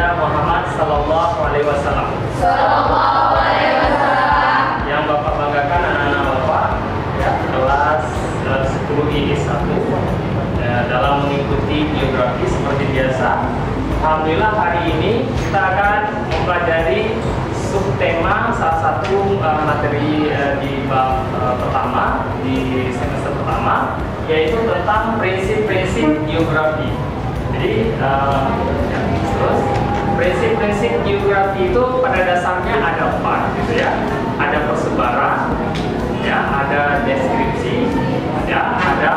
baginda Muhammad Sallallahu Alaihi Wasallam. Yang Bapak banggakan anak-anak Bapak ya, kelas 10 IIS 1 dalam mengikuti biografi seperti biasa. Alhamdulillah hari ini kita akan mempelajari subtema salah satu materi di bab pertama di semester pertama, yaitu tentang prinsip-prinsip geografi. Jadi terus prinsip-prinsip geografi itu pada dasarnya ada 4 gitu ya. Ada persebaran, ya, ada deskripsi, ya, ada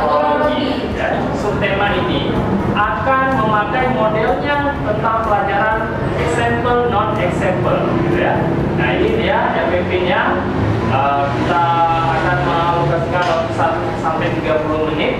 kronologi. Ya. Subtema ini akan memakai modelnya tentang pelajaran example non example gitu ya. Nah, ini dia FPP-nya. Kita akan mengalokasikan waktu 1 sampai 30 menit.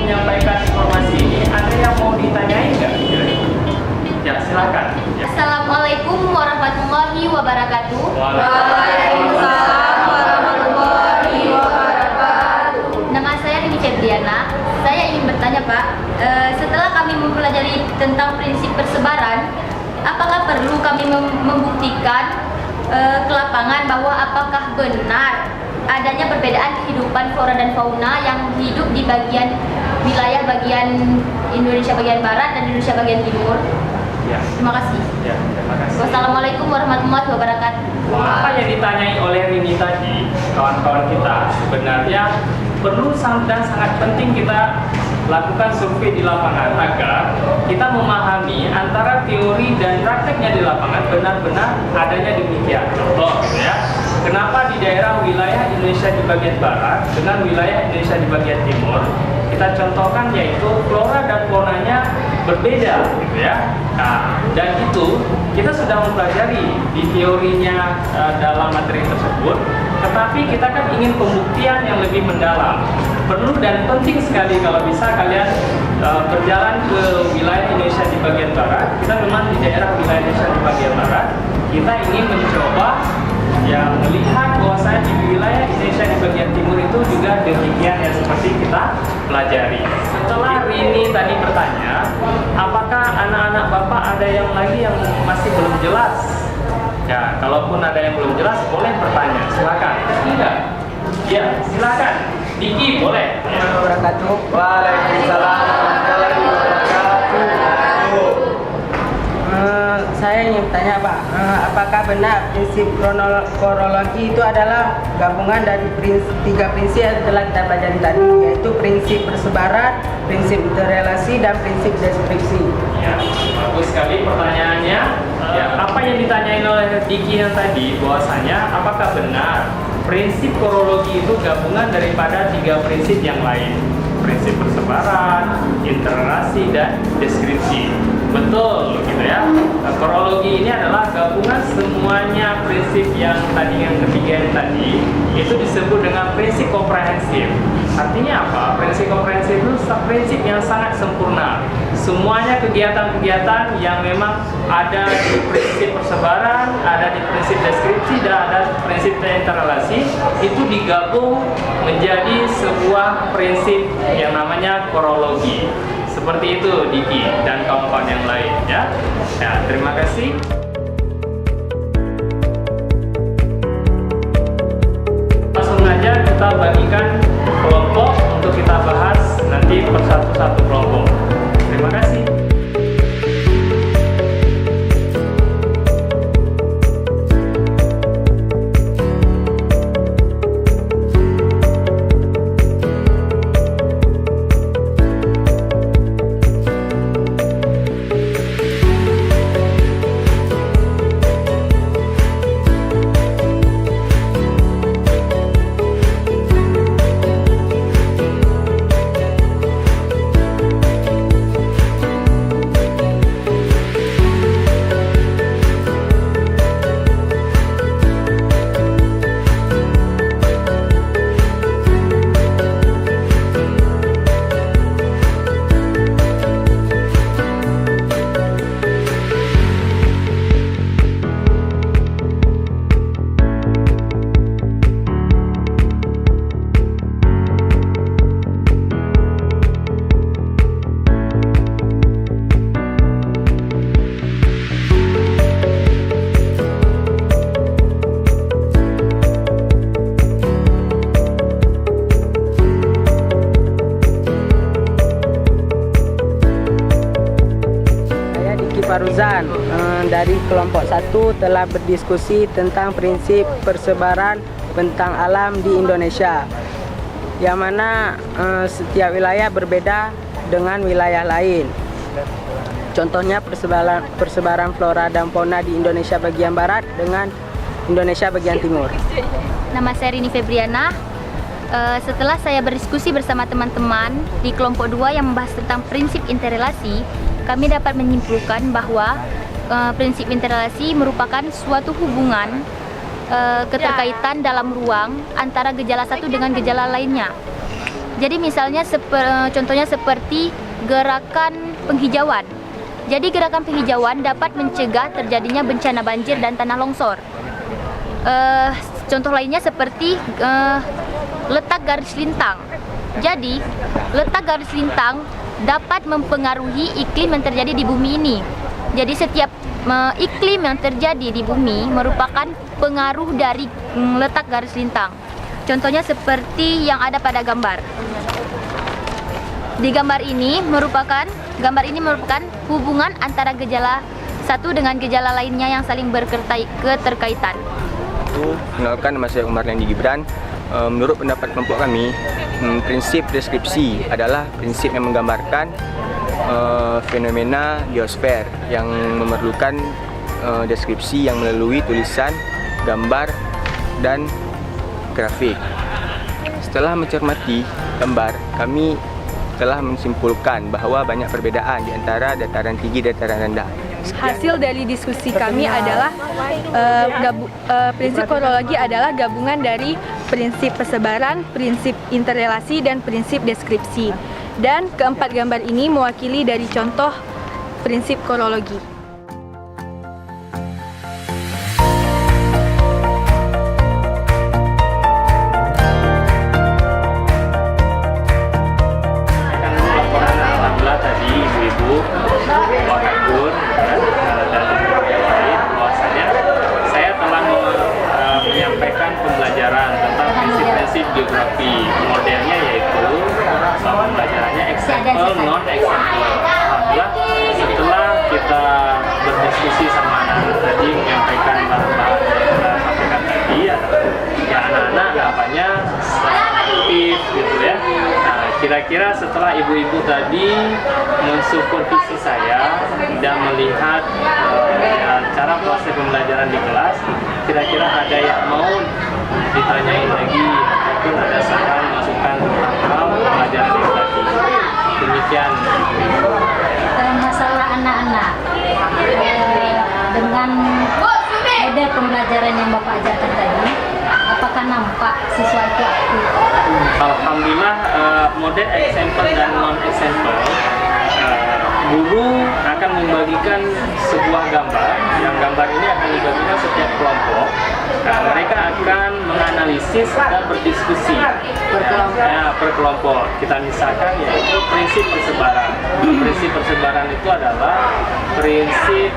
Menyampaikan informasi ini, ada yang mau ditanyain nggak? Ya, silakan. Ya. Assalamualaikum warahmatullahi wabarakatuh. Waalaikumsalam warahmatullahi wabarakatuh. Nama saya Rini Febriana. Saya ingin bertanya, Pak, setelah kami mempelajari tentang prinsip persebaran, apakah perlu kami membuktikan ke lapangan bahwa apakah benar adanya perbedaan kehidupan flora dan fauna yang hidup di wilayah bagian Indonesia bagian barat dan Indonesia bagian timur? Ya. Terima kasih. Ya, terima kasih. Wassalamualaikum warahmatullahi wabarakatuh. Apa yang ditanyai oleh Rini tadi, kawan-kawan kita, sebenarnya perlu dan sangat penting kita lakukan survei di lapangan agar kita memahami antara teori dan prakteknya di lapangan benar-benar adanya demikian. Contoh, ya. Kenapa di daerah wilayah Indonesia di bagian barat dengan wilayah Indonesia di bagian timur? Kita contohkan yaitu flora dan faunanya berbeda, gitu ya. Nah, dan itu kita sudah mempelajari di teorinya dalam materi tersebut. Tetapi kita kan ingin pembuktian yang lebih mendalam. Perlu dan penting sekali kalau bisa kalian berjalan ke wilayah Indonesia di bagian barat. Kita memang di daerah wilayah Indonesia di bagian barat. Kita ingin mencoba yang melihat bahwasanya di wilayah Indonesia di bagian timur itu juga demikian yang seperti kita pelajari. Setelah Rini tadi bertanya, apakah anak-anak Bapak ada yang lagi yang masih belum jelas? Ya, kalaupun ada yang belum jelas, boleh bertanya. Silakan. Enggak? Ya, silakan. Diki, boleh. Ya. Waalaikumsalam warahmatullahi wabarakatuh. Saya ingin bertanya, Pak, apakah benar prinsip kronologi itu adalah gabungan dari 3 prinsip yang telah kita pelajari tadi, yaitu prinsip persebaran, prinsip interrelasi, dan prinsip deskripsi? Ya, bagus sekali pertanyaannya. Ya, apa yang ditanyain oleh Diki yang tadi, bahwasanya apakah benar prinsip kronologi itu gabungan daripada 3 prinsip yang lain? Prinsip persebaran, interrelasi, dan deskripsi. Betul, gitu ya. Kronologi ini adalah gabungan semuanya prinsip yang tadi, yang ketiga yang tadi, itu disebut dengan prinsip komprehensif. Artinya apa? Prinsip komprehensif itu prinsip yang sangat sempurna. Semuanya kegiatan-kegiatan yang memang ada di prinsip persebaran, ada di prinsip deskripsi, dan ada prinsip interrelasi, itu digabung menjadi sebuah prinsip yang namanya kronologi. Seperti itu Diki dan kawan-kawan yang lain, ya. Ya, terima kasih. Langsung aja kita bagikan kelompok untuk kita bahas nanti per satu kelompok. Terima kasih. dari kelompok 1 telah berdiskusi tentang prinsip persebaran bentang alam di Indonesia, yang mana setiap wilayah berbeda dengan wilayah lain. Contohnya persebaran flora dan fauna di Indonesia bagian barat dengan Indonesia bagian timur. Nama saya Rini Febriana. Setelah saya berdiskusi bersama teman-teman di kelompok 2 yang membahas tentang prinsip interrelasi, kami dapat menyimpulkan bahwa prinsip interrelasi merupakan suatu hubungan keterkaitan dalam ruang antara gejala satu dengan gejala lainnya. Jadi misalnya contohnya seperti gerakan penghijauan. Jadi gerakan penghijauan dapat mencegah terjadinya bencana banjir dan tanah longsor. Contoh lainnya seperti letak garis lintang. Jadi letak garis lintang dapat mempengaruhi iklim yang terjadi di bumi ini. Jadi setiap iklim yang terjadi di bumi merupakan pengaruh dari letak garis lintang. Contohnya seperti yang ada pada gambar. Di gambar ini merupakan hubungan antara gejala satu dengan gejala lainnya yang saling keterkaitan. Kenalkan, nama saya Umar Lendi Gibran. Menurut pendapat kelompok kami, prinsip deskripsi adalah prinsip yang menggambarkan fenomena biosfer yang memerlukan deskripsi yang melalui tulisan, gambar, dan grafik. Setelah mencermati gambar, kami telah menyimpulkan bahwa banyak perbedaan di antara dataran tinggi dan dataran rendah. Hasil dari diskusi kami adalah prinsip korologi adalah gabungan dari prinsip persebaran, prinsip interrelasi, dan prinsip deskripsi. Dan keempat gambar ini mewakili dari contoh prinsip korologi. Geografi modelnya yaitu pembelajarannya example non example. Alhamdulillah setelah kita berdiskusi sama anak-anak tadi menyampaikan bahan-bahan yang kita sampaikan tadi, ya anak-anak nampaknya aktif gitu ya. Nah, kira-kira setelah ibu-ibu tadi mensupervisi saya dan melihat cara proses pembelajaran di kelas, kira-kira ada yang mau ditanyain lagi ataupun ada saran masukan tentang hal pelajaran yang tadi. Demikian. Masalah anak-anak dengan model pembelajaran yang Bapak ajarkan tadi, apakah nampak siswa itu aktif? Alhamdulillah model example dan non example, guru akan membagikan sebuah gambar, yang gambar ini akan dibagikan setiap kelompok. Mereka akan menganalisis dan berdiskusi per kelompok. Kita misalkan yaitu prinsip persebaran. Prinsip persebaran itu adalah prinsip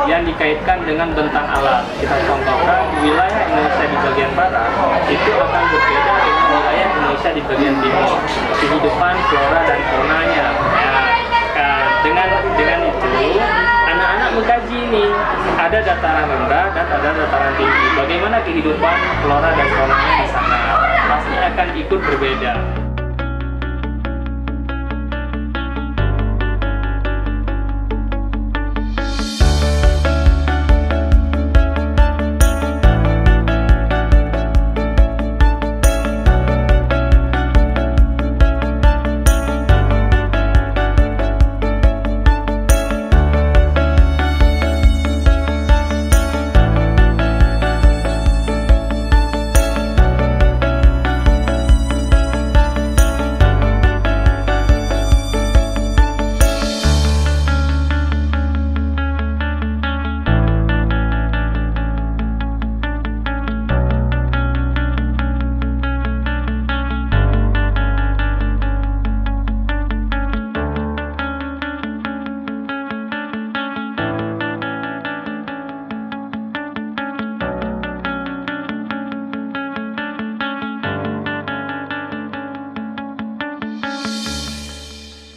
yang dikaitkan dengan bentang alam. Kita contohkan wilayah Indonesia di bagian barat itu akan berbeda dengan wilayah Indonesia di bagian timur. Kehidupan flora dan faunanya. Dengan itu anak-anak mengkaji ini, ada dataran rendah dan ada dataran tinggi. Bagaimana kehidupan flora dan faunanya di sana? Pasti akan ikut berbeda.